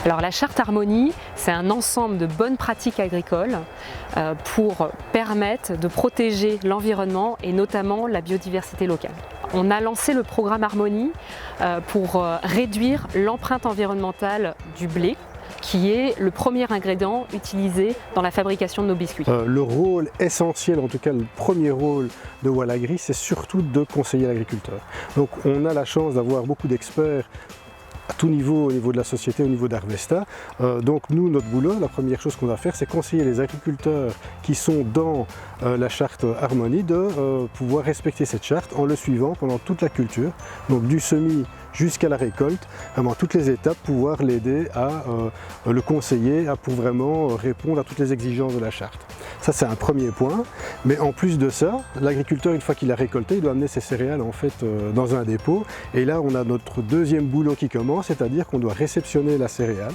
Alors la charte Harmonie, c'est un ensemble de bonnes pratiques agricoles pour permettre de protéger l'environnement et notamment la biodiversité locale. On a lancé le programme Harmonie pour réduire l'empreinte environnementale du blé, qui est le premier ingrédient utilisé dans la fabrication de nos biscuits. Le rôle essentiel, en tout cas le premier rôle de Wallagri, c'est surtout de conseiller l'agriculteur. Donc on a la chance d'avoir beaucoup d'experts à tout niveau, au niveau de la société, au niveau d'Harvesta. Donc nous, notre boulot, la première chose qu'on va faire, c'est conseiller les agriculteurs qui sont dans la charte Harmonie de pouvoir respecter cette charte en le suivant pendant toute la culture, donc du semis jusqu'à la récolte, vraiment toutes les étapes, pouvoir l'aider à le conseiller, pour vraiment répondre à toutes les exigences de la charte. Ça c'est un premier point, mais en plus de ça, l'agriculteur une fois qu'il a récolté, il doit amener ses céréales en fait dans un dépôt, et là on a notre deuxième boulot qui commence, c'est-à-dire qu'on doit réceptionner la céréale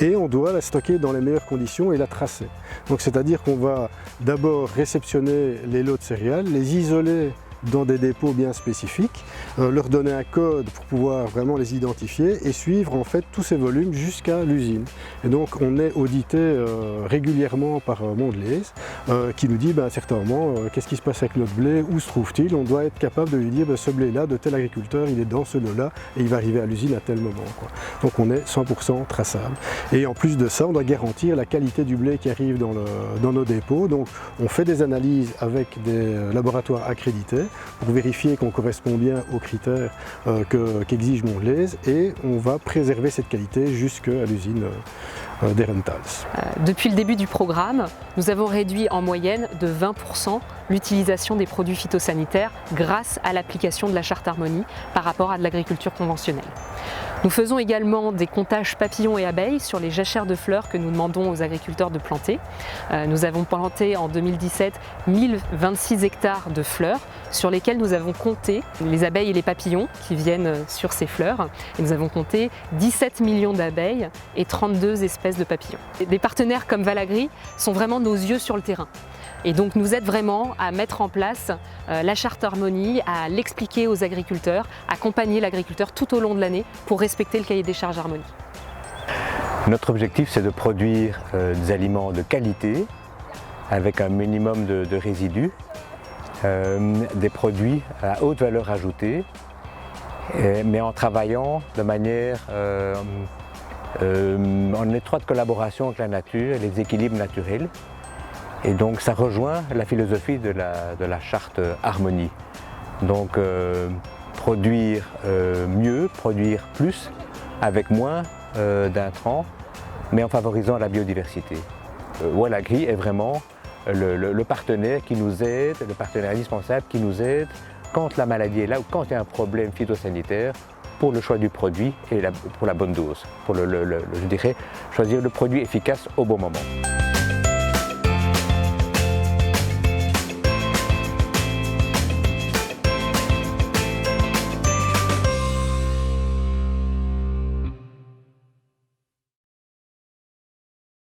et on doit la stocker dans les meilleures conditions et la tracer. Donc c'est-à-dire qu'on va d'abord réceptionner les lots de céréales, les isoler dans des dépôts bien spécifiques, leur donner un code pour pouvoir vraiment les identifier et suivre en fait tous ces volumes jusqu'à l'usine. Et donc on est audité régulièrement par Mondelez qui nous dit à certains moments qu'est-ce qui se passe avec notre blé, où se trouve-t-il. On doit être capable de lui dire ce blé-là de tel agriculteur, il est dans ce lot-là et il va arriver à l'usine à tel moment, quoi. Donc on est 100% traçable. Et en plus de ça, on doit garantir la qualité du blé qui arrive dans nos dépôts. Donc on fait des analyses avec des laboratoires accrédités pour vérifier qu'on correspond bien aux critères qu'exige Mondelez, et on va préserver cette qualité jusqu'à l'usine d'Herentals. Depuis le début du programme, nous avons réduit en moyenne de 20% l'utilisation des produits phytosanitaires grâce à l'application de la charte Harmonie par rapport à de l'agriculture conventionnelle. Nous faisons également des comptages papillons et abeilles sur les jachères de fleurs que nous demandons aux agriculteurs de planter. Nous avons planté en 2017 1026 hectares de fleurs sur lesquels nous avons compté les abeilles et les papillons qui viennent sur ces fleurs. Et nous avons compté 17 millions d'abeilles et 32 espèces de papillons. Des partenaires comme Wallagri sont vraiment nos yeux sur le terrain. Et donc nous aident vraiment à mettre en place la charte Harmonie, à l'expliquer aux agriculteurs, accompagner l'agriculteur tout au long de l'année pour respecter le cahier des charges Harmonie. Notre objectif, c'est de produire des aliments de qualité avec un minimum de résidus, des produits à haute valeur ajoutée, mais en travaillant de manière en étroite collaboration avec la nature et les équilibres naturels. Et donc ça rejoint la philosophie de la charte Harmonie. Donc produire mieux, produire plus, avec moins d'intrants, mais en favorisant la biodiversité. Wallagri est vraiment le partenaire qui nous aide, le partenaire indispensable qui nous aide quand la maladie est là ou quand il y a un problème phytosanitaire, pour le choix du produit et pour la bonne dose, pour je dirais, choisir le produit efficace au bon moment.